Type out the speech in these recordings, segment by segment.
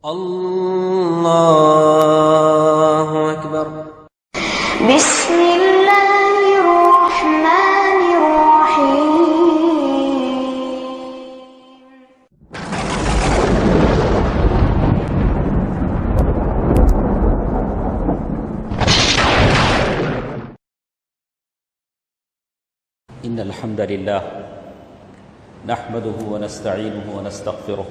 اللہ اکبر۔ بسم اللہ الرحمن الرحیم۔ ان الحمد لله نحمده ونستعينه ونستغفره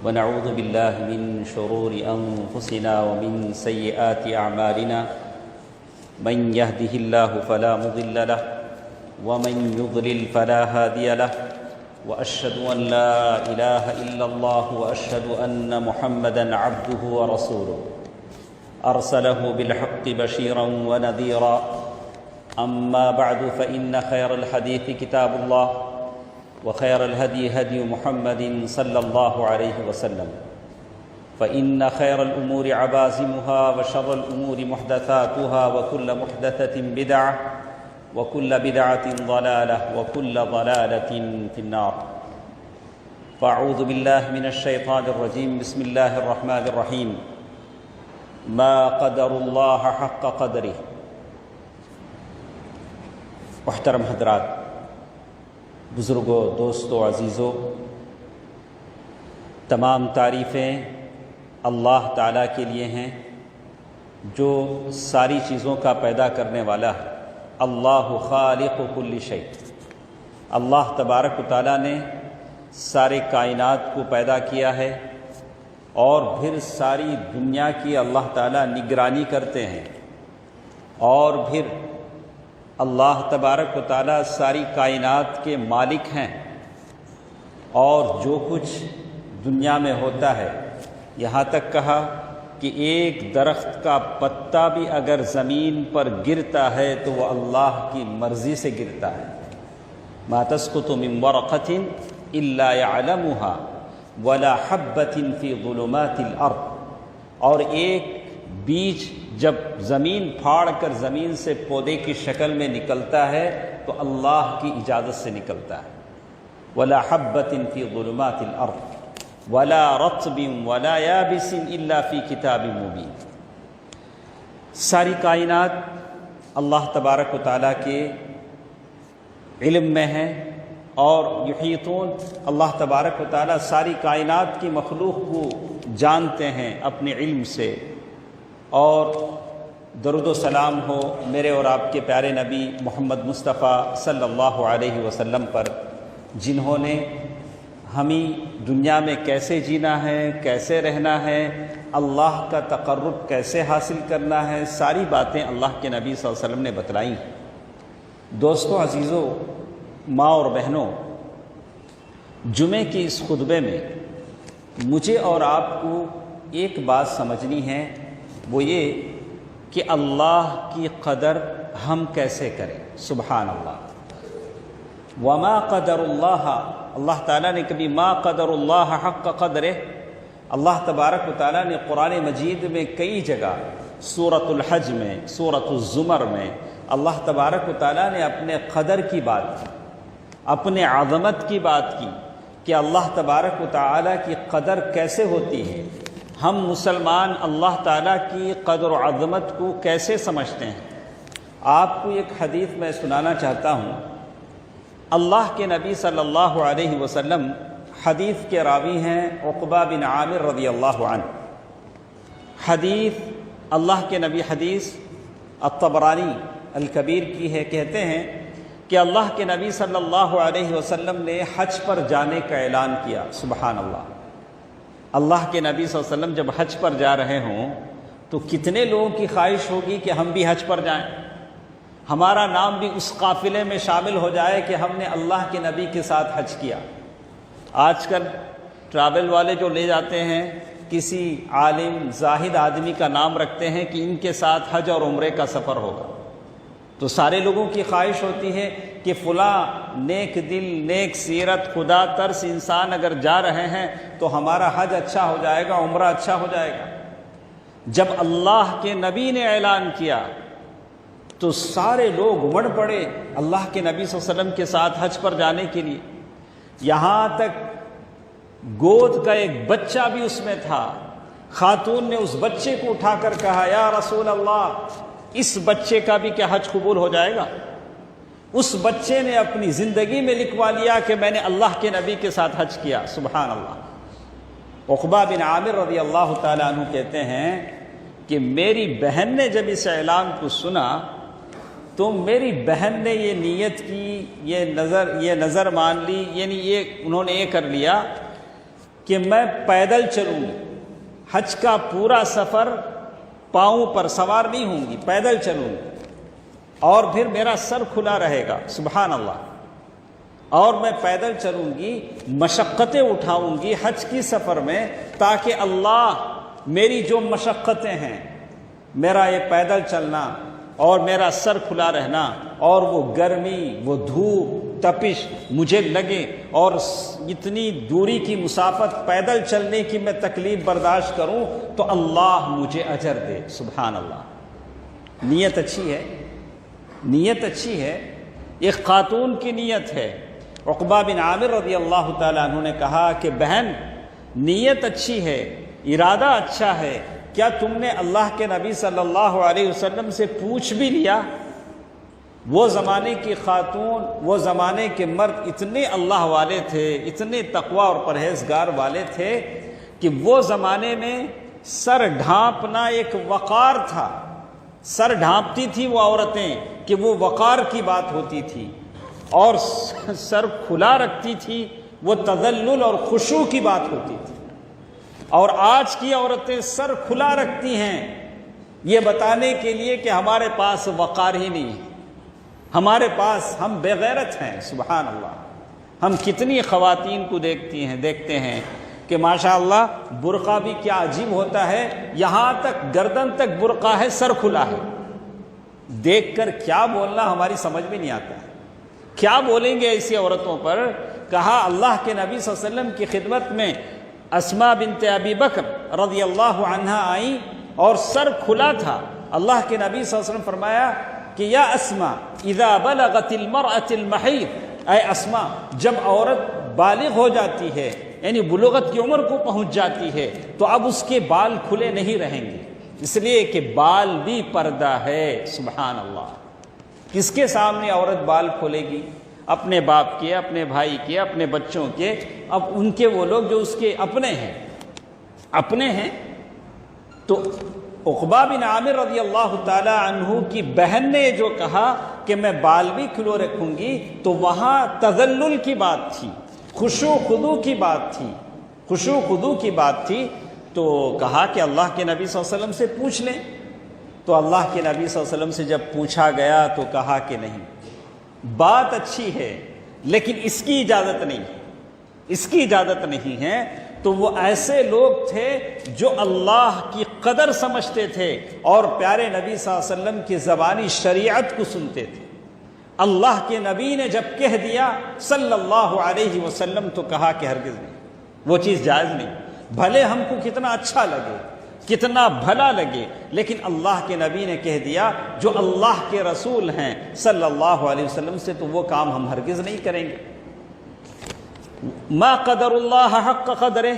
ونعوذ بالله من شرور انفسنا ومن سيئات اعمالنا من يهده الله فلا مضل له ومن يضلل فلا هادي له واشهد ان لا اله الا الله واشهد ان محمدا عبده ورسوله ارسله بالحق بشيرا ونذيرا أما بعد فإن خير الحديث كتاب الله وخير الهدي هدي محمد صلى الله عليه وسلم فإن خير الأمور عبازمها وشر الأمور محدثاتها وكل محدثة بدعة وكل بدعة ضلالة وكل ضلالة في النار فأعوذ بالله من الشيطان الرجيم بسم الله الرحمن الرحيم ما قدر الله حق قدره۔ محترم حضرات، بزرگوں، دوستوں، عزیزوں، تمام تعریفیں اللہ تعالیٰ کے لیے ہیں جو ساری چیزوں کا پیدا کرنے والا ہے۔ اللہ خالق کل شیء۔ اللہ تبارک و تعالیٰ نے سارے کائنات کو پیدا کیا ہے اور پھر ساری دنیا کی اللہ تعالیٰ نگرانی کرتے ہیں، اور پھر اللہ تبارک و تعالیٰ ساری کائنات کے مالک ہیں، اور جو کچھ دنیا میں ہوتا ہے، یہاں تک کہا کہ ایک درخت کا پتا بھی اگر زمین پر گرتا ہے تو وہ اللہ کی مرضی سے گرتا ہے۔ ما تسقط من ورقة الا يعلمها ولا حبة في ظلمات الارض۔ اور ایک بیج جب زمین پھاڑ کر زمین سے پودے کی شکل میں نکلتا ہے تو اللہ کی اجازت سے نکلتا ہے۔ ولا حبۃ فی ظلمات الارض ولا رطب ولا یابس الا فی کتاب مبین۔ ساری کائنات اللہ تبارک و تعالیٰ کے علم میں ہے، اور یحیطون، اللہ تبارک و تعالیٰ ساری کائنات کی مخلوق کو جانتے ہیں اپنے علم سے۔ اور درود و سلام ہو میرے اور آپ کے پیارے نبی محمد مصطفیٰ صلی اللہ علیہ وسلم پر، جنہوں نے ہمیں دنیا میں کیسے جینا ہے، کیسے رہنا ہے، اللہ کا تقرب کیسے حاصل کرنا ہے، ساری باتیں اللہ کے نبی صلی اللہ علیہ وسلم نے بتلائیں۔ دوستوں، عزیزوں، ماں اور بہنوں، جمعے کی اس خطبے میں مجھے اور آپ کو ایک بات سمجھنی ہے، وہ یہ کہ اللہ کی قدر ہم کیسے کریں۔ سبحان اللہ۔ وما قدر اللہ، اللہ تعالیٰ نے کبھی ما قدر اللہ حق قدرہ، اللہ تبارک و تعالیٰ نے قرآن مجید میں کئی جگہ، سورۃ الحج میں، سورۃ الزمر میں، اللہ تبارک و تعالیٰ نے اپنے قدر کی بات کی، اپنے عظمت کی بات کی کہ اللہ تبارک و تعالیٰ کی قدر کیسے ہوتی ہے۔ ہم مسلمان اللہ تعالیٰ کی قدر و عظمت کو کیسے سمجھتے ہیں؟ آپ کو ایک حدیث میں سنانا چاہتا ہوں۔ اللہ کے نبی صلی اللہ علیہ وسلم، حدیث کے راوی ہیں عقبہ بن عامر رضی اللہ عنہ۔ حدیث اللہ کے نبی، حدیث الطبرانی الکبیر کی ہے، کہتے ہیں کہ اللہ کے نبی صلی اللہ علیہ وسلم نے حج پر جانے کا اعلان کیا۔ سبحان اللہ۔ اللہ کے نبی صلی اللہ علیہ وسلم جب حج پر جا رہے ہوں تو کتنے لوگوں کی خواہش ہوگی کہ ہم بھی حج پر جائیں، ہمارا نام بھی اس قافلے میں شامل ہو جائے کہ ہم نے اللہ کے نبی کے ساتھ حج کیا۔ آج کل ٹریول والے جو لے جاتے ہیں، کسی عالم زاہد آدمی کا نام رکھتے ہیں کہ ان کے ساتھ حج اور عمرے کا سفر ہوگا، تو سارے لوگوں کی خواہش ہوتی ہے کہ فلاں نیک دل، نیک سیرت، خدا ترس انسان اگر جا رہے ہیں تو ہمارا حج اچھا ہو جائے گا، عمرہ اچھا ہو جائے گا۔ جب اللہ کے نبی نے اعلان کیا تو سارے لوگ امڑ پڑے اللہ کے نبی صلی اللہ علیہ وسلم کے ساتھ حج پر جانے کے لیے، یہاں تک گود کا ایک بچہ بھی اس میں تھا۔ خاتون نے اس بچے کو اٹھا کر کہا یا رسول اللہ، اس بچے کا بھی کیا حج قبول ہو جائے گا؟ اس بچے نے اپنی زندگی میں لکھوا لیا کہ میں نے اللہ کے نبی کے ساتھ حج کیا۔ سبحان اللہ۔ عقبہ بن عامر رضی اللہ تعالیٰ عنہ کہتے ہیں کہ میری بہن نے جب اس اعلان کو سنا تو میری بہن نے یہ نیت کی، یہ نظر مان لی، یعنی انہوں نے یہ کر لیا کہ میں پیدل چلوں گی، حج کا پورا سفر پاؤں پر سوار نہیں ہوں گی، پیدل چلوں گی، اور پھر میرا سر کھلا رہے گا۔ سبحان اللہ۔ اور میں پیدل چلوں گی، مشقتیں اٹھاؤں گی حج کی سفر میں، تاکہ اللہ میری جو مشقتیں ہیں، میرا یہ پیدل چلنا اور میرا سر کھلا رہنا اور وہ گرمی، وہ دھوپ، تپش مجھے لگے اور اتنی دوری کی مسافت پیدل چلنے کی میں تکلیف برداشت کروں تو اللہ مجھے اجر دے۔ سبحان اللہ۔ نیت اچھی ہے، نیت اچھی ہے، ایک خاتون کی نیت ہے۔ عقبہ بن عامر رضی اللہ تعالیٰ عنہ نے کہا کہ بہن، نیت اچھی ہے، ارادہ اچھا ہے، کیا تم نے اللہ کے نبی صلی اللہ علیہ وسلم سے پوچھ بھی لیا؟ وہ زمانے کی خاتون، وہ زمانے کے مرد اتنے اللہ والے تھے، اتنے تقوی اور پرہیزگار والے تھے کہ وہ زمانے میں سر ڈھانپنا ایک وقار تھا۔ سر ڈھانپتی تھی وہ عورتیں کہ وہ وقار کی بات ہوتی تھی، اور سر کھلا رکھتی تھی وہ تذلل اور خشوع کی بات ہوتی تھی۔ اور آج کی عورتیں سر کھلا رکھتی ہیں یہ بتانے کے لیے کہ ہمارے پاس وقار ہی نہیں ہے، ہمارے پاس، ہم بے غیرت ہیں۔ سبحان اللہ۔ ہم کتنی خواتین کو دیکھتے ہیں کہ ماشاءاللہ برقع بھی کیا عجیب ہوتا ہے، یہاں تک گردن تک برقع ہے، سر کھلا ہے۔ دیکھ کر کیا بولنا ہماری سمجھ میں نہیں آتا ہے، کیا بولیں گے ایسی عورتوں پر؟ کہا اللہ کے نبی صلی اللہ علیہ وسلم کی خدمت میں اسماء بنت ابی بکر رضی اللہ عنہا آئیں اور سر کھلا تھا۔ اللہ کے نبی صلی اللہ علیہ وسلم فرمایا کہ یا اسماء اذا بلغت المرأة المحیض، اے اسماء، جب عورت بالغ ہو جاتی ہے، یعنی بلوغت کی عمر کو پہنچ جاتی ہے، تو اب اس کے بال کھلے نہیں رہیں گے، اس لیے کہ بال بھی پردہ ہے۔ سبحان اللہ۔ کس کے سامنے عورت بال کھولے گی؟ اپنے باپ کے، اپنے بھائی کے، اپنے بچوں کے، اب ان کے وہ لوگ جو اس کے اپنے ہیں۔ تو عقبہ بن عامر رضی اللہ تعالی عنہ کی بہن نے جو کہا کہ میں بال بھی کھلو رکھوں گی، تو وہاں تذلل کی بات تھی، خشوع خضوع کی بات تھی، خشوع خضوع کی بات تھی۔ تو کہا کہ اللہ کے نبی صلی اللہ علیہ وسلم سے پوچھ لیں۔ تو اللہ کے نبی صلی اللہ علیہ وسلم سے جب پوچھا گیا تو کہا کہ نہیں، بات اچھی ہے لیکن اس کی اجازت نہیں، اس کی اجازت نہیں ہے۔ تو وہ ایسے لوگ تھے جو اللہ کی قدر سمجھتے تھے اور پیارے نبی صلی اللہ علیہ وسلم کی زبانی شریعت کو سنتے تھے۔ اللہ کے نبی نے جب کہہ دیا صلی اللہ علیہ وسلم تو کہا کہ ہرگز نہیں، وہ چیز جائز نہیں، بھلے ہم کو کتنا اچھا لگے، کتنا بھلا لگے، لیکن اللہ کے نبی نے کہہ دیا، جو اللہ کے رسول ہیں صلی اللہ علیہ وسلم سے، تو وہ کام ہم ہرگز نہیں کریں گے۔ ما قدر اللہ حق قدرہ،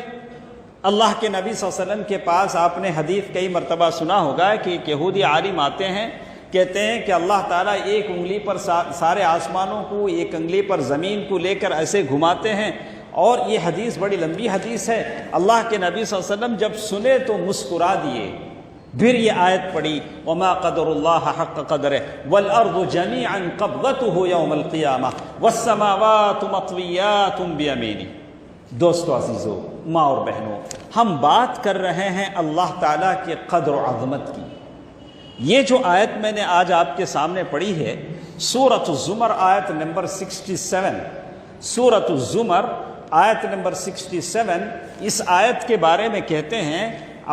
اللہ کے نبی صلی اللہ علیہ وسلم کے پاس آپ نے حدیث کئی مرتبہ سنا ہوگا کہ ایک یہودی عالم آتے ہیں، کہتے ہیں کہ اللہ تعالیٰ ایک انگلی پر سارے آسمانوں کو، ایک انگلی پر زمین کو لے کر ایسے گھماتے ہیں، اور یہ حدیث بڑی لمبی حدیث ہے۔ اللہ کے نبی صلی اللہ علیہ وسلم جب سنے تو مسکرا دیے، پھر یہ آیت پڑھی وما قدر اللہ حق قدرہ والارض جميعا قبضته یوم القیامہ والسماوات مطویات بیمینہ۔ دوستو عزیزو، ماں اور بہنوں، ہم بات کر رہے ہیں اللہ تعالیٰ کے قدر و عظمت کی۔ یہ جو آیت میں نے آج آپ کے سامنے پڑھی ہے، سورۃ الزمر آیت نمبر 67، سورۃ الزمر آیت نمبر 67، اس آیت کے بارے میں کہتے ہیں،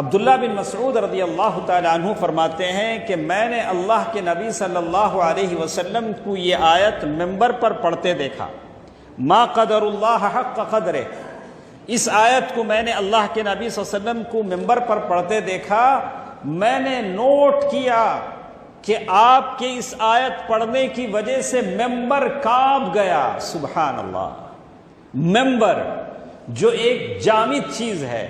عبداللہ بن مسعود رضی اللہ تعالی عنہ فرماتے ہیں کہ میں نے اللہ کے نبی صلی اللہ علیہ وسلم کو یہ آیت ممبر پر پڑھتے دیکھا، ما قدر اللہ حق قدرہ، اس آیت کو میں نے اللہ کے نبی صلی اللہ علیہ وسلم کو ممبر پر پڑھتے دیکھا۔ میں نے نوٹ کیا کہ آپ کے اس آیت پڑھنے کی وجہ سے ممبر کانپ گیا۔ سبحان اللہ، ممبر جو ایک جامد چیز ہے،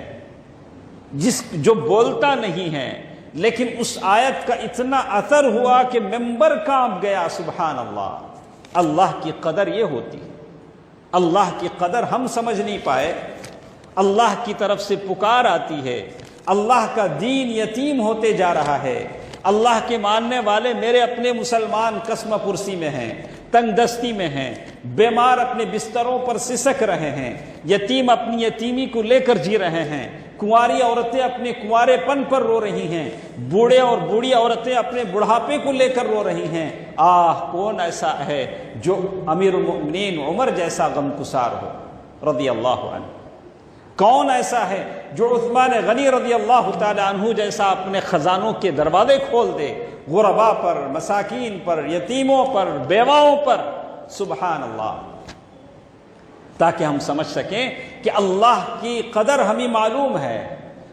جو بولتا نہیں ہے، لیکن اس آیت کا اتنا اثر ہوا کہ ممبر کانپ گیا۔ سبحان اللہ۔ اللہ کی قدر یہ ہوتی ہے، اللہ کی قدر ہم سمجھ نہیں پائے۔ اللہ کی طرف سے پکار آتی ہے، اللہ کا دین یتیم ہوتے جا رہا ہے، اللہ کے ماننے والے میرے اپنے مسلمان قسم پرسی میں ہیں، تنگ دستی میں ہیں، بیمار اپنے بستروں پر سسک رہے ہیں، یتیم اپنی یتیمی کو لے کر جی رہے ہیں، کنواری عورتیں اپنے کنوارے پن پر رو رہی ہیں، بوڑھے اور بوڑھی عورتیں اپنے بڑھاپے کو لے کر رو رہی ہیں۔ کون ایسا ہے جو امیر المؤمنین عمر جیسا غمگسار ہو رضی اللہ عنہ؟ کون ایسا ہے جو عثمان غنی رضی اللہ تعالی عنہ جیسا اپنے خزانوں کے دروازے کھول دے غربا پر، مساکین پر، یتیموں پر، بیواؤں پر؟ سبحان اللہ۔ تاکہ ہم سمجھ سکیں کہ اللہ کی قدر ہمیں معلوم ہے،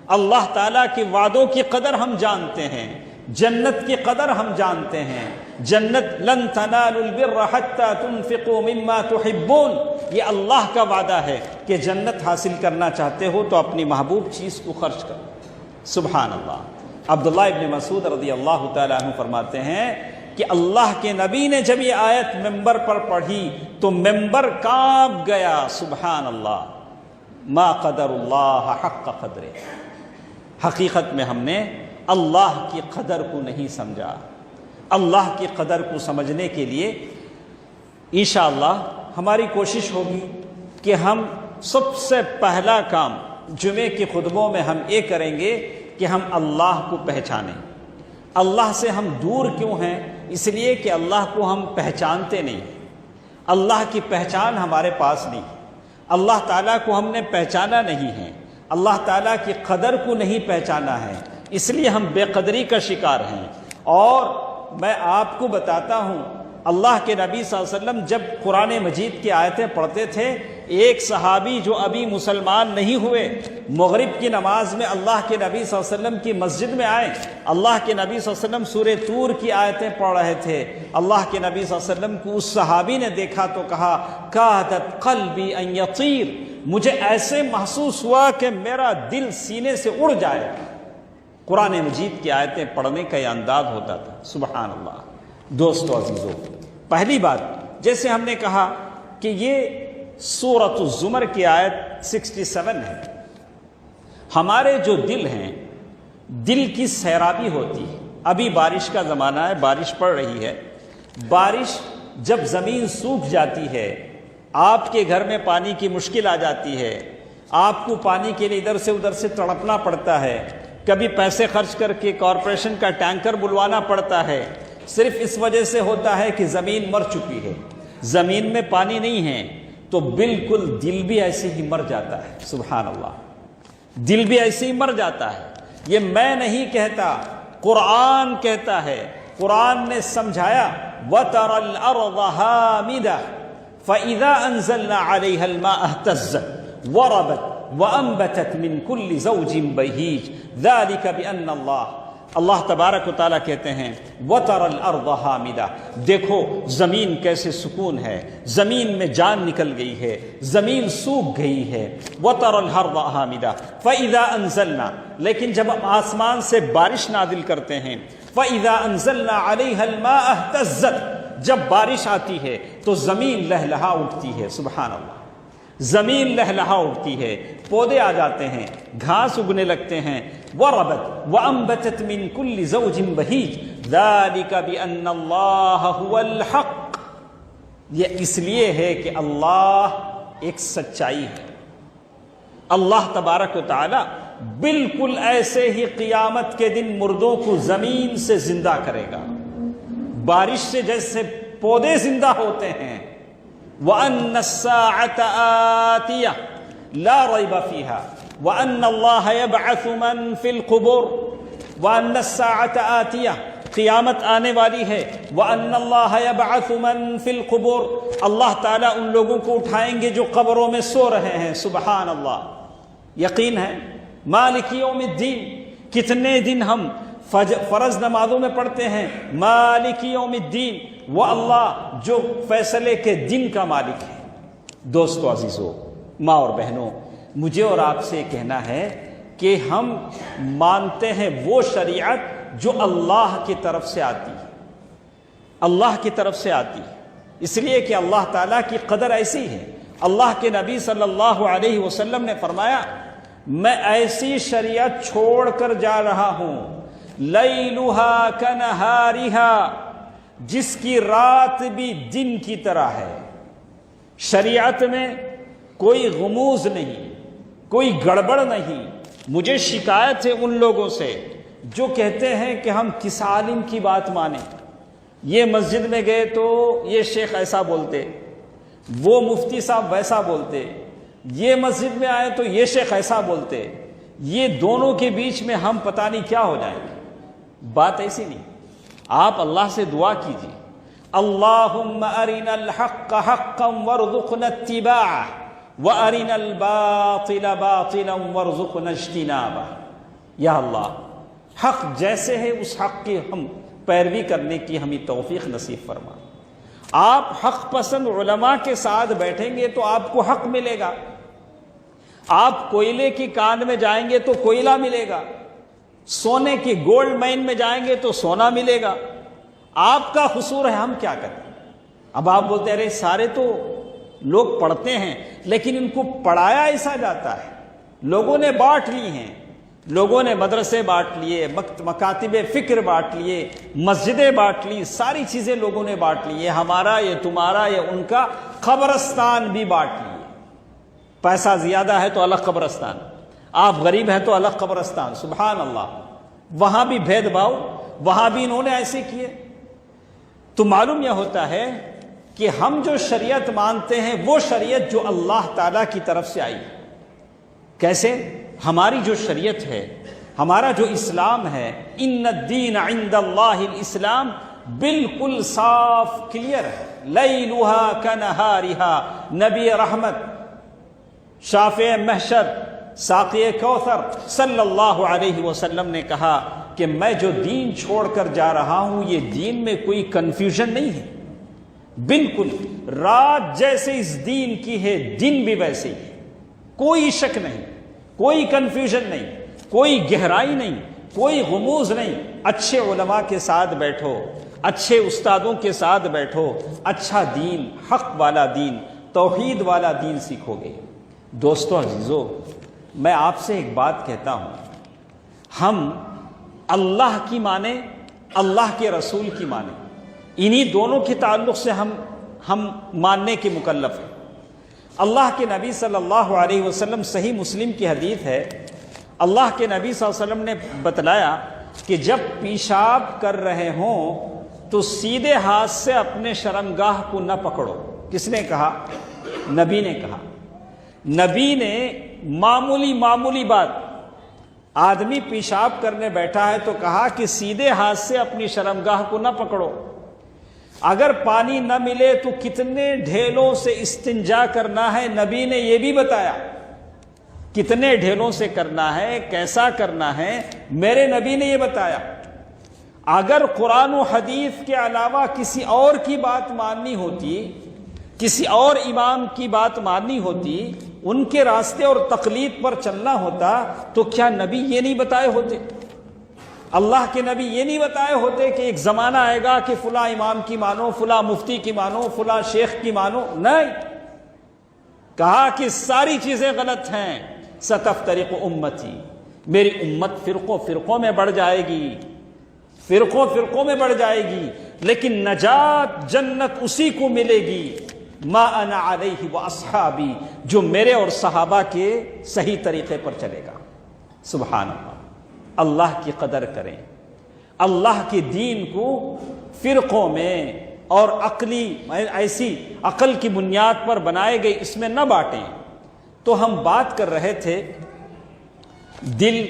اللہ تعالیٰ کے وعدوں کی قدر ہم جانتے ہیں، جنت کی قدر ہم جانتے ہیں۔ جنت لن تنالوا البر حتى تنفقوا مما تحبون، یہ اللہ کا وعدہ ہے کہ جنت حاصل کرنا چاہتے ہو تو اپنی محبوب چیز کو خرچ کرو۔ سبحان اللہ۔ عبداللہ ابن مسعود رضی اللہ تعالیٰ عنہ فرماتے ہیں کہ اللہ کے نبی نے جب یہ آیت ممبر پر پڑھی تو ممبر کانپ گیا۔ سبحان اللہ۔ ما قدر اللہ حق قدرہ، حقیقت میں ہم نے اللہ کی قدر کو نہیں سمجھا۔ اللہ کی قدر کو سمجھنے کے لیے انشاءاللہ ہماری کوشش ہوگی کہ ہم سب سے پہلا کام جمعے کے خطبوں میں ہم یہ کریں گے کہ ہم اللہ کو پہچانیں۔ اللہ سے ہم دور کیوں ہیں؟ اس لیے کہ اللہ کو ہم پہچانتے نہیں، اللہ کی پہچان ہمارے پاس نہیں، اللہ تعالیٰ کو ہم نے پہچانا نہیں ہے، اللہ تعالیٰ کی قدر کو نہیں پہچانا ہے، اس لیے ہم بے قدری کا شکار ہیں۔ اور میں آپ کو بتاتا ہوں، اللہ کے نبی صلی اللہ علیہ وسلم جب قرآن مجید کی آیتیں پڑھتے تھے، ایک صحابی جو ابھی مسلمان نہیں ہوئے مغرب کی نماز میں اللہ کے نبی صلی اللہ علیہ وسلم کی مسجد میں آئے، اللہ کے نبی صلی اللہ علیہ وسلم سورہ طور کی آیتیں پڑھ رہے تھے، اللہ کے نبی صلی اللہ علیہ وسلم کو اس صحابی نے دیکھا تو کہا کادت قلبی ان یطیر، مجھے ایسے محسوس ہوا کہ میرا دل سینے سے اڑ جائے۔ قرآن مجید کی آیتیں پڑھنے کا یہ انداز ہوتا تھا۔ سبحان اللہ۔ دوستو عزیزو، پہلی بات جیسے ہم نے کہا کہ یہ سورۃ الزمر کی آیت 67 ہے۔ ہمارے جو دل ہیں، دل کی سیرابی ہوتی ہے۔ ابھی بارش کا زمانہ ہے، بارش پڑ رہی ہے، بارش جب زمین سوکھ جاتی ہے، آپ کے گھر میں پانی کی مشکل آ جاتی ہے، آپ کو پانی کے لیے ادھر سے ادھر سے تڑپنا پڑتا ہے، کبھی پیسے خرچ کر کے کارپوریشن کا ٹینکر بلوانا پڑتا ہے، صرف اس وجہ سے ہوتا ہے کہ زمین مر چکی ہے، زمین میں پانی نہیں ہے، تو بالکل دل بھی ایسے ہی مر جاتا ہے۔ سبحان اللہ، دل بھی ایسے ہی مر جاتا ہے۔ یہ میں نہیں کہتا، قرآن کہتا ہے، قرآن نے سمجھایا وَتَرَى الْأَرْضَ هَامِدَةً فَإِذَا أَنزَلْنَا عَلَيْهَا الْمَاءَ اهْتَزَّتْ وَرَبَتْ وَأَنبَتَتْ مِنْ كُلِّ زَوْجٍ بَهِيجٍ ذَلِكَ بِأَنَّ اللَّهَ، اللہ تبارک و تعالیٰ کہتے ہیں وَتَرَى الْأَرْضَ هَامِدَةً، دیکھو زمین کیسے سکون ہے، زمین میں جان نکل گئی ہے، زمین سوکھ گئی ہے۔ وَتَرَى الْأَرْضَ هَامِدَةً فَإِذَا أَنزَلْنَا، لیکن جب ہم آسمان سے بارش نازل کرتے ہیں، فَإِذَا أَنزَلْنَا عَلَيْهَا الْمَاءَ اهْتَزَّتْ، جب بارش آتی ہے تو زمین لہلہا اٹھتی ہے۔ سبحان اللہ، زمین لہلہا اٹھتی ہے، پودے آ جاتے ہیں، گھاس اگنے لگتے ہیں۔ وَرَبَتْ وَأَنبَتَتْ مِنْ كُلِّ زَوْجٍ بَهِيجٍ ذَلِكَ بِأَنَّ اللَّهَ هُوَ الْحَقُّ، یہ اس لیے ہے کہ اللہ ایک سچائی ہے۔ اللہ تبارک و تعالی بالکل ایسے ہی قیامت کے دن مردوں کو زمین سے زندہ کرے گا، بارش سے جیسے پودے زندہ ہوتے ہیں۔ وَأَنَّ السَّاعَةَ آتِيَةٌ لَا رَيْبَ فِيهَا وَأَنَّ اللَّهَ يَبْعَثُ مَن فِي الْقُبُورِ وَأَنَّ السَّاعَةَ آتِيَةٌ، قیامت آنے والی ہے۔ وَأَنَّ اللَّهَ يَبْعَثُ مَن فِي الْقُبُورِ، اللہ تعالیٰ ان لوگوں کو اٹھائیں گے جو قبروں میں سو رہے ہیں۔ سبحان اللہ، یقین ہے۔ مالک یوم الدین، کتنے دن ہم فرض نمازوں میں پڑھتے ہیں مالک یوم الدین، وہ اللہ جو فیصلے کے دن کا مالک ہے۔ دوستو عزیزو، ماں اور بہنوں، مجھے اور آپ سے کہنا ہے کہ ہم مانتے ہیں وہ شریعت جو اللہ کی طرف سے آتی ہے، اللہ کی طرف سے آتی ہے، اس لیے کہ اللہ تعالیٰ کی قدر ایسی ہے۔ اللہ کے نبی صلی اللہ علیہ وسلم نے فرمایا، میں ایسی شریعت چھوڑ کر جا رہا ہوں، لیلھا کنہارھا، جس کی رات بھی دن کی طرح ہے۔ شریعت میں کوئی غموض نہیں، کوئی گڑبڑ نہیں۔ مجھے شکایت ہے ان لوگوں سے جو کہتے ہیں کہ ہم کس عالم کی بات مانیں، یہ مسجد میں گئے تو یہ شیخ ایسا بولتے، وہ مفتی صاحب ویسا بولتے، یہ مسجد میں آئے تو یہ شیخ ایسا بولتے، یہ دونوں کے بیچ میں ہم پتہ نہیں کیا ہو جائیں گے۔ بات ایسی نہیں، آپ اللہ سے دعا کیجیے، اللہم ارنا الحق حقا وارزقنا اتباعہ وارنا الباطل باطلا وارزقنا اجتنابہ۔ یا اللہ، حق جیسے ہے اس حق کی ہم پیروی کرنے کی ہمیں توفیق نصیب فرما۔ آپ حق پسند علماء کے ساتھ بیٹھیں گے تو آپ کو حق ملے گا، آپ کوئلے کی کان میں جائیں گے تو کوئلہ ملے گا، سونے کی گولڈ مائن میں جائیں گے تو سونا ملے گا۔ آپ کا قصور ہے، ہم کیا کریں؟ اب آپ بولتے ہیں ارے سارے تو لوگ پڑھتے ہیں، لیکن ان کو پڑھایا ایسا جاتا ہے، لوگوں نے بانٹ لی ہیں، لوگوں نے مدرسے بانٹ لیے، مکاتب فکر بانٹ لیے، مسجدیں بانٹ لی، ساری چیزیں لوگوں نے بانٹ لی ہے، ہمارا یہ تمہارا یہ ان کا، قبرستان بھی بانٹ لیے۔ پیسہ زیادہ ہے تو الگ قبرستان، آپ غریب ہیں تو الگ قبرستان، سبحان اللہ، وہاں بھی بھید بھاؤ، وہاں بھی انہوں نے ایسے کیے۔ تو معلوم یہ ہوتا ہے کہ ہم جو شریعت مانتے ہیں وہ شریعت جو اللہ تعالیٰ کی طرف سے آئی۔ کیسے؟ ہماری جو شریعت ہے، ہمارا جو اسلام ہے، ان الدین عند اللہ الاسلام، بالکل صاف کلیئر ہے، لیلھا کنہارھا۔ نبی رحمت، شافع محشر، ساقی کوثر صلی اللہ علیہ وسلم نے کہا کہ میں جو دین چھوڑ کر جا رہا ہوں یہ دین میں کوئی کنفیوژن نہیں ہے، بالکل رات جیسے اس دین کی ہے دن بھی ویسے ہی، کوئی شک نہیں، کوئی کنفیوژن نہیں، کوئی گہرائی نہیں، کوئی غموض نہیں۔ اچھے علماء کے ساتھ بیٹھو، اچھے استادوں کے ساتھ بیٹھو، اچھا دین، حق والا دین، توحید والا دین سیکھو گے۔ دوستو عزیزو، میں آپ سے ایک بات کہتا ہوں، ہم اللہ کی مانیں، اللہ کے رسول کی مانیں، انہی دونوں کے تعلق سے ہم ماننے کے مکلف ہیں۔ اللہ کے نبی صلی اللہ علیہ وسلم، صحیح مسلم کی حدیث ہے، اللہ کے نبی صلی اللہ علیہ وسلم نے بتلایا کہ جب پیشاب کر رہے ہوں تو سیدھے ہاتھ سے اپنے شرمگاہ کو نہ پکڑو۔ کس نے کہا؟ نبی نے کہا۔ نبی نے معمولی بات، آدمی پیشاب کرنے بیٹھا ہے تو کہا کہ سیدھے ہاتھ سے اپنی شرمگاہ کو نہ پکڑو، اگر پانی نہ ملے تو کتنے ڈھیلوں سے استنجا کرنا ہے، نبی نے یہ بھی بتایا، کتنے ڈھیلوں سے کرنا ہے، کیسا کرنا ہے، میرے نبی نے یہ بتایا۔ اگر قرآن و حدیث کے علاوہ کسی اور کی بات ماننی ہوتی، کسی اور امام کی بات ماننی ہوتی، ان کے راستے اور تقلید پر چلنا ہوتا، تو کیا نبی یہ نہیں بتائے ہوتے؟ اللہ کے نبی یہ نہیں بتائے ہوتے کہ ایک زمانہ آئے گا کہ فلاں امام کی مانو، فلاں مفتی کی مانو، فلاں شیخ کی مانو؟ نہیں، کہا کہ ساری چیزیں غلط ہیں۔ ستفترق امتی، میری امت فرقوں میں بڑھ جائے گی، فرقوں میں بڑھ جائے گی، لیکن نجات، جنت اسی کو ملے گی، ما انا علیہ واصحابی، جو میرے اور صحابہ کے صحیح طریقے پر چلے گا۔ سبحان اللہ، اللہ کی قدر کریں، اللہ کے دین کو فرقوں میں اور ایسی عقل کی بنیاد پر بنائے گئے اس میں نہ بانٹیں۔ تو ہم بات کر رہے تھے، دل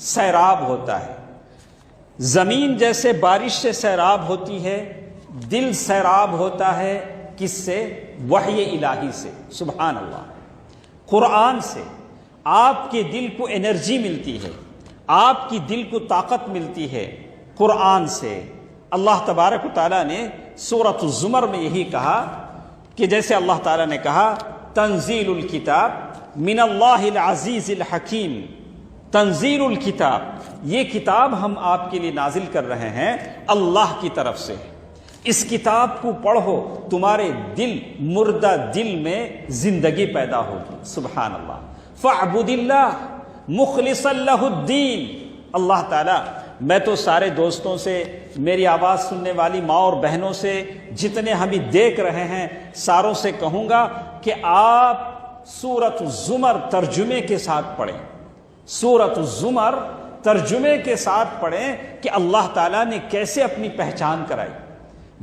سیراب ہوتا ہے، زمین جیسے بارش سے سیراب ہوتی ہے، دل سیراب ہوتا ہے، کس سے؟ وحی الہی سے، سبحان اللہ، قرآن سے آپ کے دل کو انرجی ملتی ہے، آپ کی دل کو طاقت ملتی ہے قرآن سے۔ اللہ تبارک و تعالیٰ نے سورۃ الزمر میں یہی کہا کہ جیسے اللہ تعالیٰ نے کہا تنزیل الکتاب من اللہ العزیز الحکیم تنزیل الکتاب، یہ کتاب ہم آپ کے لیے نازل کر رہے ہیں اللہ کی طرف سے، اس کتاب کو پڑھو تمہارے دل، مردہ دل میں زندگی پیدا ہوگی۔ سبحان اللہ۔ فاعبد اللہ مخلصا لہ الدین۔ اللہ تعالیٰ، میں تو سارے دوستوں سے، میری آواز سننے والی ماں اور بہنوں سے، جتنے ہمیں دیکھ رہے ہیں ساروں سے کہوں گا کہ آپ سورۃ الزمر ترجمے کے ساتھ پڑھیں، سورۃ الزمر ترجمے کے ساتھ پڑھیں کہ اللہ تعالیٰ نے کیسے اپنی پہچان کرائی۔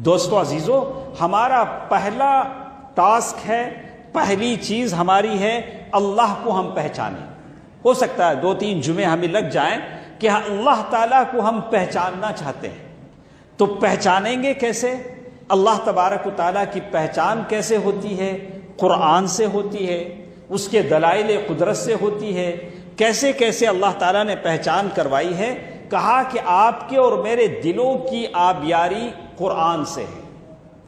دوستو عزیزو، ہمارا پہلا ٹاسک ہے، پہلی چیز ہماری ہے اللہ کو ہم پہچانیں۔ ہو سکتا ہے 2-3 جمعے ہمیں لگ جائیں کہ اللہ تعالیٰ کو ہم پہچاننا چاہتے ہیں، تو پہچانیں گے کیسے؟ اللہ تبارک و تعالیٰ کی پہچان کیسے ہوتی ہے؟ قرآن سے ہوتی ہے، اس کے دلائل قدرت سے ہوتی ہے۔ کیسے کیسے اللہ تعالیٰ نے پہچان کروائی ہے؟ کہا کہ آپ کے اور میرے دلوں کی آبیاری قرآن سے ہے۔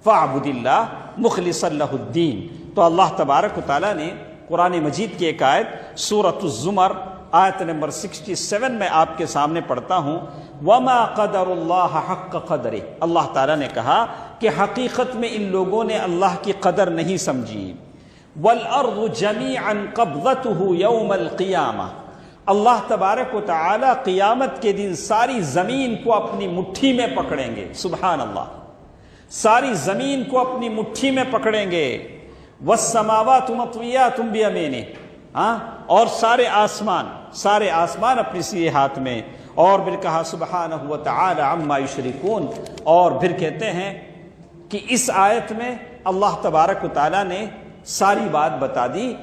فاعبد اللہ مخلصا لہ الدین۔ تو اللہ تبارک و تعالیٰ نے قرآن مجید کی ایک آیت سورۃ الزمر آیت نمبر 67 میں آپ کے سامنے پڑھتا ہوں، وما قدر اللہ حق قدرہ۔ اللہ تعالیٰ نے کہا کہ حقیقت میں ان لوگوں نے اللہ کی قدر نہیں سمجھی۔ والارض جمیعا قبضتہ یوم القیامہ۔ اللہ تبارک و تعالی قیامت کے دن ساری زمین کو اپنی مٹھی میں پکڑیں گے۔ سبحان اللہ، ساری زمین کو اپنی مٹھی میں پکڑیں گے۔ والسماوات مطویات بیمینہ، اور سارے آسمان اپنے سیدھے ہاتھ میں۔ اور پھر کہا سبحانہ و تعالی عما یشرکون۔ اور پھر کہتے ہیں کہ اس آیت میں اللہ تبارک و تعالی نے ساری بات بتا دی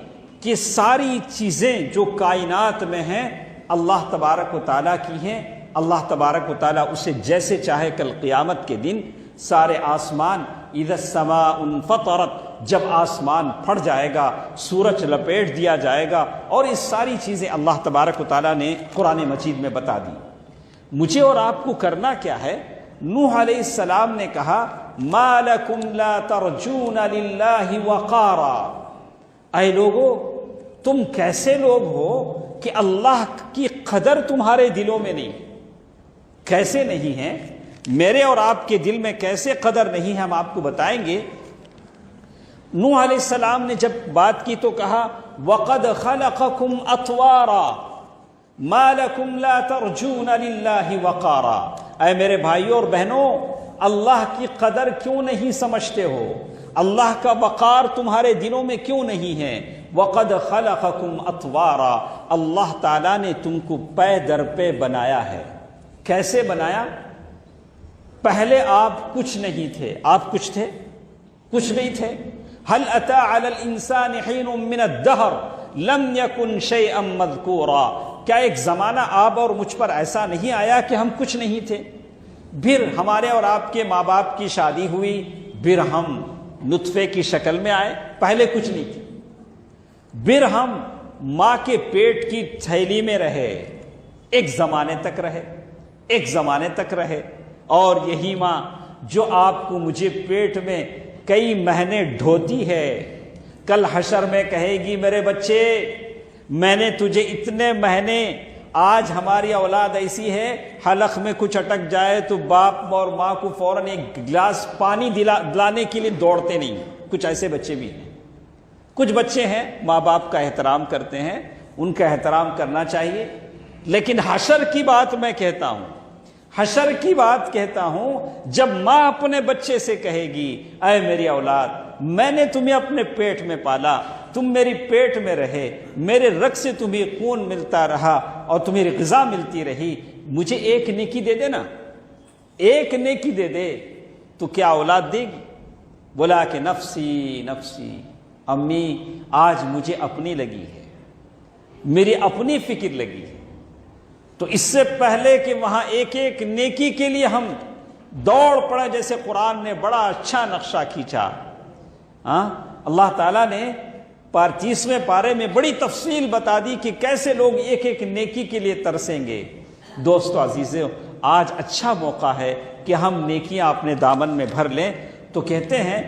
کہ ساری چیزیں جو کائنات میں ہیں اللہ تبارک و تعالیٰ کی ہیں۔ اللہ تبارک و تعالیٰ اسے جیسے چاہے کل قیامت کے دن سارے آسمان، اذا السماء انفطرت، جب آسمان پھٹ جائے گا، سورج لپیٹ دیا جائے گا، اور اس ساری چیزیں اللہ تبارک و تعالیٰ نے قرآن مجید میں بتا دی۔ مجھے اور آپ کو کرنا کیا ہے؟ نوح علیہ السلام نے کہا ما لکم لا ترجون للہ وقارا۔ اے لوگو، تم کیسے لوگ ہو کہ اللہ کی قدر تمہارے دلوں میں نہیں؟ کیسے نہیں ہے؟ میرے اور آپ کے دل میں کیسے قدر نہیں ہے، ہم آپ کو بتائیں گے۔ نوح علیہ السلام نے جب بات کی تو کہا وَقَدْ خَلَقَكُمْ أَطْوَارًا مَا لَكُمْ لَا تَرْجُونَ لِلَّهِ وَقَارًا۔ اے میرے بھائیوں اور بہنوں، اللہ کی قدر کیوں نہیں سمجھتے ہو؟ اللہ کا وقار تمہارے دلوں میں کیوں نہیں ہے؟ وَقَدْ خَلَقَكُمْ أَطْوَارًا، اللہ تعالیٰ نے تم کو پے در پے بنایا ہے۔ کیسے بنایا؟ پہلے آپ کچھ نہیں تھے۔ آپ کچھ تھے؟ کچھ نہیں تھے۔ هل أتى على الإنسان حين من الدهر لم يكن شيئا مذكورا۔ کیا ایک زمانہ آپ اور مجھ پر ایسا نہیں آیا کہ ہم کچھ نہیں تھے؟ پھر ہمارے اور آپ کے ماں باپ کی شادی ہوئی، پھر ہم نطفے کی شکل میں آئے، پہلے کچھ نہیں تھے۔ پھر ہم ماں کے پیٹ کی تھیلی میں رہے، ایک زمانے تک رہے، ایک زمانے تک رہے۔ اور یہی ماں جو آپ کو مجھے پیٹ میں کئی مہینے ڈھوتی ہے، کل حشر میں کہے گی میرے بچے میں نے تجھے اتنے مہینے، آج ہماری اولاد ایسی ہے حلق میں کچھ اٹک جائے تو باپ اور ماں کو فوراً ایک گلاس پانی دلانے کے لیے دوڑتے نہیں۔ کچھ ایسے بچے بھی ہیں۔ کچھ بچے ہیں ماں باپ کا احترام کرتے ہیں، ان کا احترام کرنا چاہیے، لیکن حشر کی بات میں کہتا ہوں، حشر کی بات کہتا ہوں، جب ماں اپنے بچے سے کہے گی اے میری اولاد میں نے تمہیں اپنے پیٹ میں پالا، تم میری پیٹ میں رہے، میرے رگ سے تمہیں خون ملتا رہا اور تمہیں غذا ملتی رہی، مجھے ایک نیکی دے دے نا، ایک نیکی دے دے، تو کیا اولاد دے گی؟ بولا کہ نفسی نفسی، امی آج مجھے اپنی لگی ہے، میری اپنی فکر لگی ہے۔ تو اس سے پہلے کہ وہاں ایک ایک نیکی کے لیے ہم دوڑ پڑے، جیسے قرآن نے بڑا اچھا نقشہ کھینچا، اللہ تعالیٰ نے 30ویں پارے میں بڑی تفصیل بتا دی کہ کیسے لوگ ایک ایک نیکی کے لیے ترسیں گے۔ دوستو عزیزو، آج اچھا موقع ہے کہ ہم نیکیاں اپنے دامن میں بھر لیں۔ تو کہتے ہیں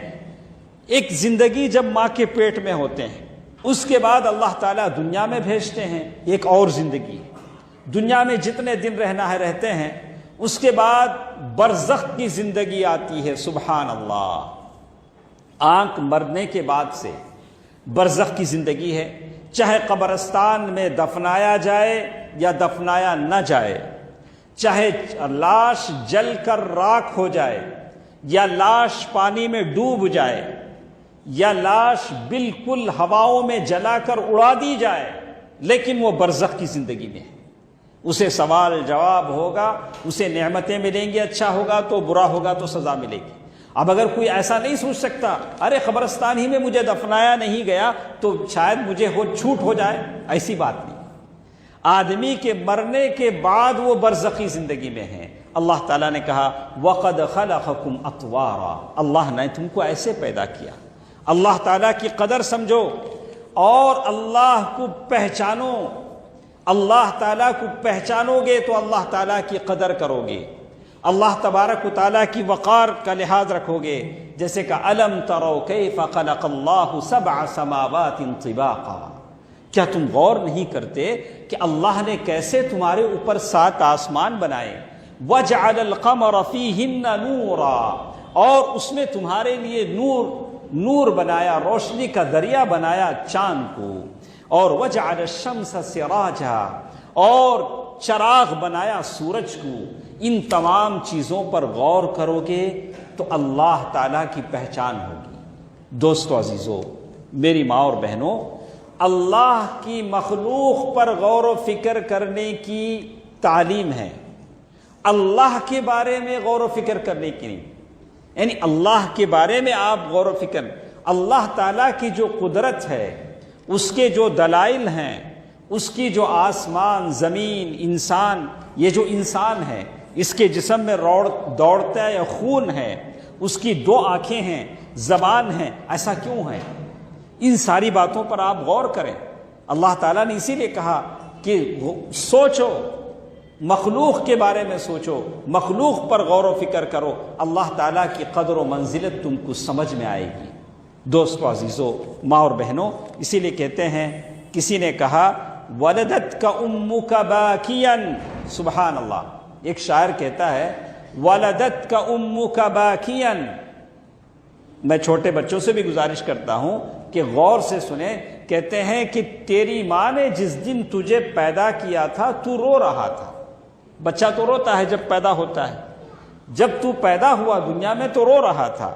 ایک زندگی جب ماں کے پیٹ میں ہوتے ہیں، اس کے بعد اللہ تعالیٰ دنیا میں بھیجتے ہیں، ایک اور زندگی ہے، دنیا میں جتنے دن رہنا ہے رہتے ہیں، اس کے بعد برزخ کی زندگی آتی ہے۔ سبحان اللہ، آنکھ مرنے کے بعد سے برزخ کی زندگی ہے، چاہے قبرستان میں دفنایا جائے یا دفنایا نہ جائے، چاہے لاش جل کر راکھ ہو جائے یا لاش پانی میں ڈوب جائے یا لاش بالکل ہواؤں میں جلا کر اڑا دی جائے، لیکن وہ برزخ کی زندگی میں ہے۔ اسے سوال جواب ہوگا، اسے نعمتیں ملیں گی، اچھا ہوگا تو برا ہوگا تو سزا ملے گی۔ اب اگر کوئی ایسا نہیں سوچ سکتا ارے قبرستان ہی میں مجھے دفنایا نہیں گیا تو شاید مجھے چھوٹ ہو جائے، ایسی بات نہیں۔ آدمی کے مرنے کے بعد وہ برزخی زندگی میں ہے۔ اللہ تعالیٰ نے کہا وَقَدْ خَلَقَكُمْ أَطْوَارًا، اللہ نے تم کو ایسے پیدا کیا۔ اللہ تعالیٰ کی قدر سمجھو اور اللہ کو پہچانو۔ اللہ تعالیٰ کو پہچانو گے تو اللہ تعالیٰ کی قدر کرو گے، اللہ تبارک و تعالیٰ کی وقار کا لحاظ رکھو گے۔ جیسے کہ أَلَمْ تَرَوْا كَيْفَ خَلَقَ اللَّهُ سَبْعَ سَمَاوَاتٍ طِبَاقًا، کیا تم غور نہیں کرتے کہ اللہ نے کیسے تمہارے اوپر 7 آسمان بنائے؟ وَجَعَلَ الْقَمَرَ فِيهِنَّ نُورًا، اور اس میں تمہارے لیے نور بنایا، روشنی کا دریا بنایا چاند کو، اور وَجَعَلَ الشَّمْسَ سِرَاجًا، اور چراغ بنایا سورج کو۔ ان تمام چیزوں پر غور کرو گے تو اللہ تعالیٰ کی پہچان ہوگی۔ دوستو عزیزو، میری ماں اور بہنوں، اللہ کی مخلوق پر غور و فکر کرنے کی تعلیم ہے، اللہ کے بارے میں غور و فکر کرنے کی نہیں۔ یعنی اللہ کے بارے میں آپ غور و فکر، اللہ تعالیٰ کی جو قدرت ہے، اس کے جو دلائل ہیں، اس کی جو آسمان، زمین، انسان، یہ جو انسان ہے اس کے جسم میں دوڑتا ہے خون ہے، اس کی 2 آنکھیں ہیں، زبان ہے، ایسا کیوں ہے؟ ان ساری باتوں پر آپ غور کریں۔ اللہ تعالیٰ نے اسی لیے کہا کہ سوچو، مخلوق کے بارے میں سوچو، مخلوق پر غور و فکر کرو، اللہ تعالیٰ کی قدر و منزلت تم کو سمجھ میں آئے گی۔ دوستو عزیزو، ماں اور بہنوں، اسی لیے کہتے ہیں، کسی نے کہا ولدتک امک باکیا، سبحان اللہ، ایک شاعر کہتا ہے ولدتک امک باکیا۔ میں چھوٹے بچوں سے بھی گزارش کرتا ہوں کہ غور سے سنیں، کہتے ہیں کہ تیری ماں نے جس دن تجھے پیدا کیا تھا تو رو رہا تھا۔ بچہ تو روتا ہے جب پیدا ہوتا ہے، جب تو پیدا ہوا دنیا میں تو رو رہا تھا۔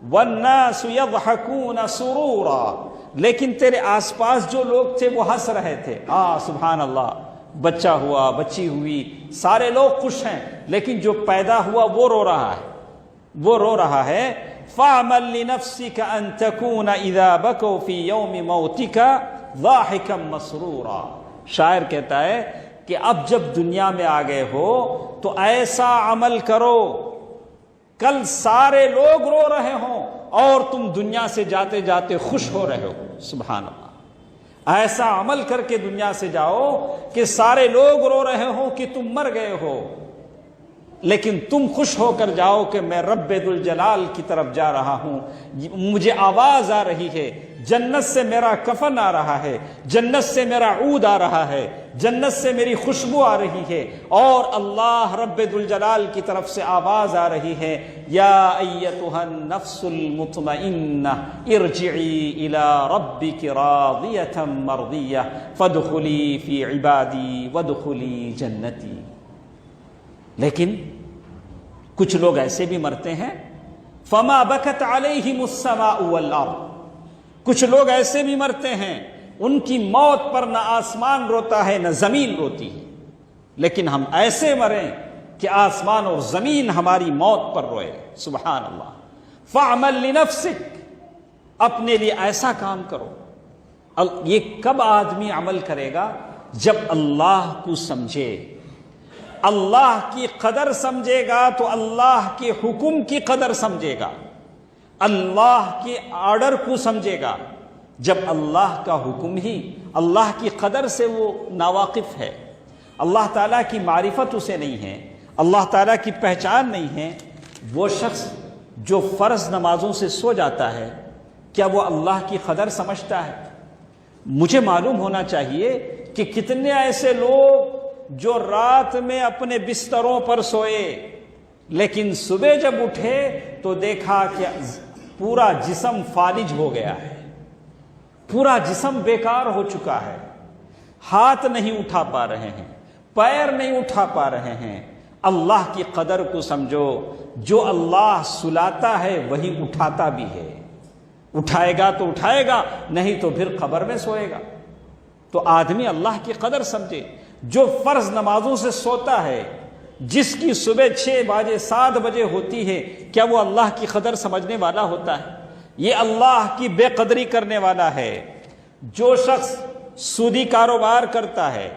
وَالنَّاسُ يَضْحَكُونَ سُرُورًا، لیکن تیرے آس پاس جو لوگ تھے وہ ہنس رہے تھے۔ سبحان اللہ، بچہ ہوا، بچی ہوئی، سارے لوگ خوش ہیں، لیکن جو پیدا ہوا وہ رو رہا ہے، وہ رو رہا ہے۔ فَعْمَلْ لِنَفْسِكَ أَن تَكُونَ إِذَا بَكَوْا فِي يَوْمِ مَوْتِكَ ضَاحِكًا مَسْرُورًا۔ شاعر کہتا ہے کہ اب جب دنیا میں آ گئے ہو تو ایسا عمل کرو کل سارے لوگ رو رہے ہوں اور تم دنیا سے جاتے جاتے خوش ہو رہے ہو۔ سبحان اللہ، ایسا عمل کر کے دنیا سے جاؤ کہ سارے لوگ رو رہے ہوں کہ تم مر گئے ہو، لیکن تم خوش ہو کر جاؤ کہ میں رب ذوالجلال کی طرف جا رہا ہوں، مجھے آواز آ رہی ہے، جنت سے میرا کفن آ رہا ہے، جنت سے میرا عود آ رہا ہے، جنت سے میری خوشبو آ رہی ہے، اور اللہ رب ذوالجلال کی طرف سے آواز آ رہی ہے، یا ایتھا النفس المطمئنہ ارجعی الی ربک راضیۃ مرضیہ فادخلی فی عبادی وادخلی جنتی۔ لیکن کچھ لوگ ایسے بھی مرتے ہیں فما بکت علیہم السماء والارض، کچھ لوگ ایسے بھی مرتے ہیں ان کی موت پر نہ آسمان روتا ہے نہ زمین روتی ہے، لیکن ہم ایسے مریں کہ آسمان اور زمین ہماری موت پر روئے۔ سبحان اللہ۔ فاعمل لنفسک، اپنے لیے ایسا کام کرو۔ یہ کب آدمی عمل کرے گا؟ جب اللہ کو سمجھے، اللہ کی قدر سمجھے گا تو اللہ کے حکم کی قدر سمجھے گا، اللہ کے آرڈر کو سمجھے گا۔ جب اللہ کا حکم ہی اللہ کی قدر سے وہ ناواقف ہے، اللہ تعالیٰ کی معرفت اسے نہیں ہے، اللہ تعالیٰ کی پہچان نہیں ہے، وہ شخص جو فرض نمازوں سے سو جاتا ہے، کیا وہ اللہ کی قدر سمجھتا ہے؟ مجھے معلوم ہونا چاہیے کہ کتنے ایسے لوگ جو رات میں اپنے بستروں پر سوئے لیکن صبح جب اٹھے تو دیکھا کہ پورا جسم فالج ہو گیا ہے، پورا جسم بیکار ہو چکا ہے، ہاتھ نہیں اٹھا پا رہے ہیں، پیر نہیں اٹھا پا رہے ہیں۔ اللہ کی قدر کو سمجھو، جو اللہ سلاتا ہے وہی اٹھاتا بھی ہے، اٹھائے گا تو اٹھائے گا، نہیں تو پھر قبر میں سوئے گا۔ تو آدمی اللہ کی قدر سمجھے۔ جو فرض نمازوں سے سوتا ہے، جس کی صبح 6 بجے 7 بجے ہوتی ہے، کیا وہ اللہ کی قدر سمجھنے والا ہوتا ہے؟ یہ اللہ کی بے قدری کرنے والا ہے۔ جو شخص سودی کاروبار کرتا ہے،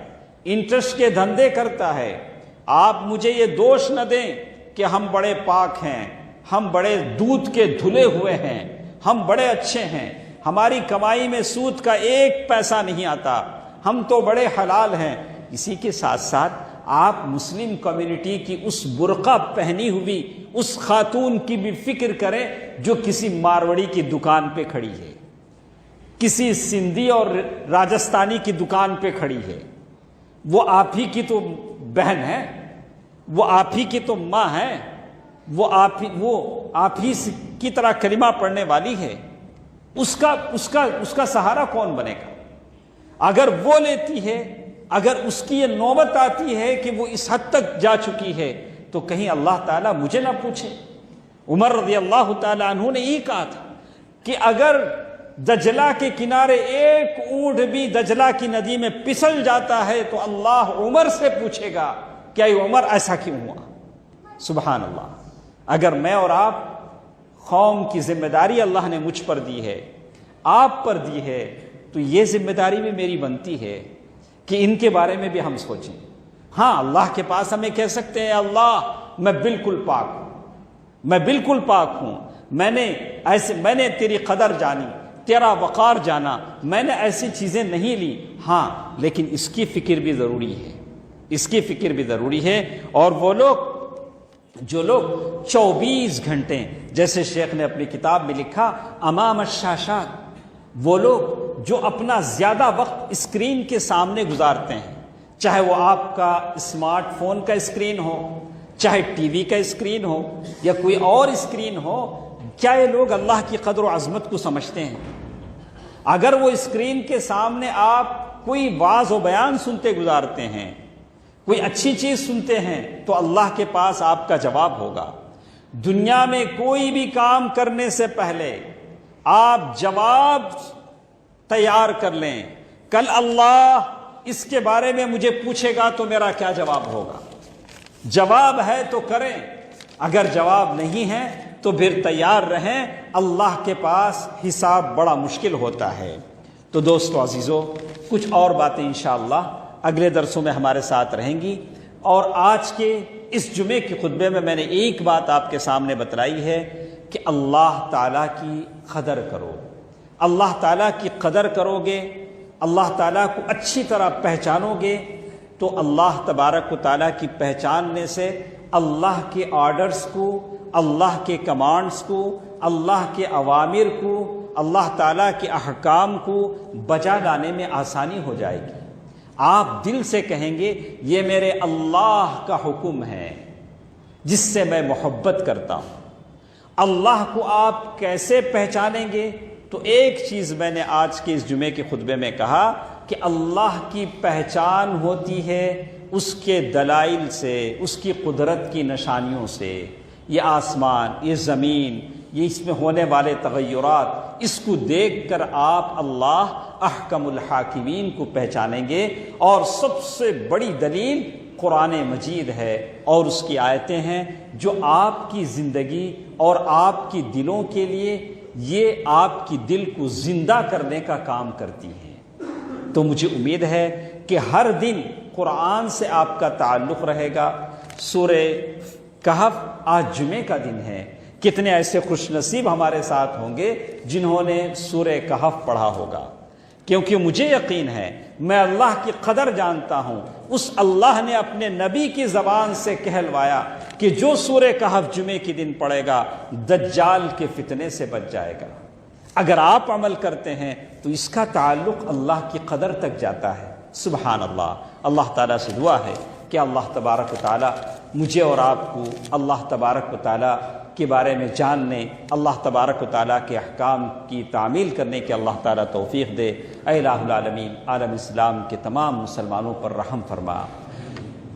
انٹرسٹ کے دھندے کرتا ہے، آپ مجھے یہ دوش نہ دیں کہ ہم بڑے پاک ہیں، ہم بڑے دودھ کے دھلے ہوئے ہیں، ہم بڑے اچھے ہیں، ہماری کمائی میں سود کا 1 پیسہ نہیں آتا، ہم تو بڑے حلال ہیں۔ اسی کے ساتھ ساتھ آپ مسلم کمیونٹی کی اس برقع پہنی ہوئی اس خاتون کی بھی فکر کریں جو کسی ماروڑی کی دکان پہ کھڑی ہے، کسی سندھی اور راجستھانی کی دکان پہ کھڑی ہے۔ وہ آپ ہی کی تو بہن ہے، وہ آپ ہی کی تو ماں ہے، وہ آپ ہی کی طرح کلمہ پڑھنے والی ہے۔ اس کا سہارا کون بنے گا؟ اگر وہ لیتی ہے، اگر اس کی یہ نوبت آتی ہے کہ وہ اس حد تک جا چکی ہے، تو کہیں اللہ تعالیٰ مجھے نہ پوچھے۔ عمر رضی اللہ تعالیٰ عنہ نے یہ کہا تھا کہ اگر دجلہ کے کنارے ایک اونٹ بھی دجلہ کی ندی میں پسل جاتا ہے تو اللہ عمر سے پوچھے گا کیا یہ عمر ایسا کیوں ہوا؟ سبحان اللہ۔ اگر میں اور آپ قوم کی ذمہ داری اللہ نے مجھ پر دی ہے، آپ پر دی ہے، تو یہ ذمہ داری بھی میری بنتی ہے کہ ان کے بارے میں بھی ہم سوچیں۔ ہاں، اللہ کے پاس ہمیں کہہ سکتے ہیں اللہ میں بالکل پاک ہوں، میں بالکل پاک ہوں، میں نے تیری قدر جانی، تیرا وقار جانا، میں نے ایسی چیزیں نہیں لی۔ ہاں، لیکن اس کی فکر بھی ضروری ہے، اس کی فکر بھی ضروری ہے۔ اور وہ لوگ جو لوگ 24 گھنٹے، جیسے شیخ نے اپنی کتاب میں لکھا امام الشاشات، وہ لوگ جو اپنا زیادہ وقت اسکرین کے سامنے گزارتے ہیں، چاہے وہ آپ کا اسمارٹ فون کا اسکرین ہو، چاہے ٹی وی کا اسکرین ہو یا کوئی اور اسکرین ہو، کیا یہ لوگ اللہ کی قدر و عظمت کو سمجھتے ہیں؟ اگر وہ اسکرین کے سامنے آپ کوئی واعظ و بیان سنتے گزارتے ہیں، کوئی اچھی چیز سنتے ہیں، تو اللہ کے پاس آپ کا جواب ہوگا۔ دنیا میں کوئی بھی کام کرنے سے پہلے آپ جواب تیار کر لیں، کل اللہ اس کے بارے میں مجھے پوچھے گا تو میرا کیا جواب ہوگا۔ جواب ہے تو کریں، اگر جواب نہیں ہے تو پھر تیار رہیں، اللہ کے پاس حساب بڑا مشکل ہوتا ہے۔ تو دوستو عزیزو، کچھ اور باتیں انشاءاللہ اگلے درسوں میں ہمارے ساتھ رہیں گی، اور آج کے اس جمعے کے خطبے میں میں نے ایک بات آپ کے سامنے بتلائی ہے کہ اللہ تعالیٰ کی قدر کرو۔ اللہ تعالیٰ کی قدر کرو گے، اللہ تعالیٰ کو اچھی طرح پہچانو گے، تو اللہ تبارک و تعالیٰ کی پہچاننے سے اللہ کے آرڈرز کو، اللہ کے کمانڈز کو، اللہ کے اوامر کو، اللہ تعالیٰ کے احکام کو بجا لانے میں آسانی ہو جائے گی۔ آپ دل سے کہیں گے یہ میرے اللہ کا حکم ہے جس سے میں محبت کرتا ہوں۔ اللہ کو آپ کیسے پہچانیں گے؟ تو ایک چیز میں نے آج کے اس جمعے کے خطبے میں کہا کہ اللہ کی پہچان ہوتی ہے اس کے دلائل سے، اس کی قدرت کی نشانیوں سے۔ یہ آسمان، یہ زمین، یہ اس میں ہونے والے تغیرات، اس کو دیکھ کر آپ اللہ احکم الحاکمین کو پہچانیں گے۔ اور سب سے بڑی دلیل قرآن مجید ہے اور اس کی آیتیں ہیں جو آپ کی زندگی اور آپ کی دلوں کے لیے، یہ آپ کی دل کو زندہ کرنے کا کام کرتی ہیں۔ تو مجھے امید ہے کہ ہر دن قرآن سے آپ کا تعلق رہے گا۔ سورہ کہف آج جمعے کا دن ہے، کتنے ایسے خوش نصیب ہمارے ساتھ ہوں گے جنہوں نے سورہ کہف پڑھا ہوگا، کیونکہ مجھے یقین ہے، میں اللہ کی قدر جانتا ہوں، اس اللہ نے اپنے نبی کی زبان سے کہلوایا کہ جو سورہ کہف جمعے کے دن پڑھے گا دجال کے فتنے سے بچ جائے گا۔ اگر آپ عمل کرتے ہیں تو اس کا تعلق اللہ کی قدر تک جاتا ہے۔ سبحان اللہ۔ اللہ تعالیٰ سے دعا ہے کہ اللہ تبارک و تعالیٰ مجھے اور آپ کو اللہ تبارک و تعالیٰ کے بارے میں جاننے، اللہ تبارک و تعالیٰ کے احکام کی تعمیل کرنے کے اللہ تعالیٰ توفیق دے۔ اے الہ العالمین، عالم اسلام کے تمام مسلمانوں پر رحم فرما۔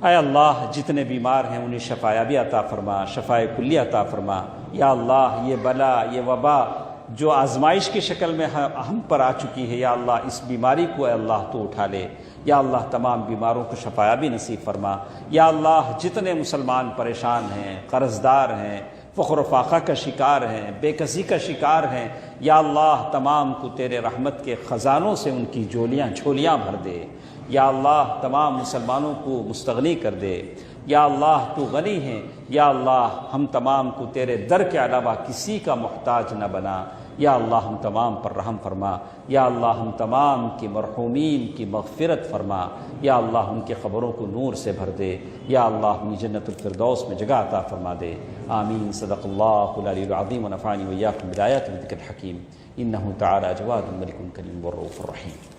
اے اللہ، جتنے بیمار ہیں انہیں شفایابی عطا فرما، شفائے کلی عطا فرما۔ یا اللہ، یہ بلا، یہ وبا جو آزمائش کی شکل میں ہم پر آ چکی ہے، یا اللہ اس بیماری کو اے اللہ تو اٹھا لے۔ یا اللہ تمام بیماروں کو شفایابی نصیب فرما۔ یا اللہ جتنے مسلمان پریشان ہیں، قرض دار ہیں، فقر و فاقہ کا شکار ہیں، بے کسی کا شکار ہیں، یا اللہ تمام کو تیرے رحمت کے خزانوں سے ان کی جھولیاں بھر دے۔ یا اللہ تمام مسلمانوں کو مستغنی کر دے۔ یا اللہ تو غنی ہے، یا اللہ ہم تمام کو تیرے در کے علاوہ کسی کا محتاج نہ بنا۔ یا اللہ ہم تمام پر رحم فرما۔ یا اللہ ہم تمام کے مرحومین کی مغفرت فرما۔ یا اللہ ان کے قبروں کو نور سے بھر دے۔ یا اللہ ہمیں جنت الفردوس میں جگہ عطا فرما دے۔ آمین۔ صدق اللہ العلی العظیم ونفعنی وإیاکم بالآیات والذکر الحکیم۔ انہ تعالی جواد ملک کریم والرؤوف الرحیم۔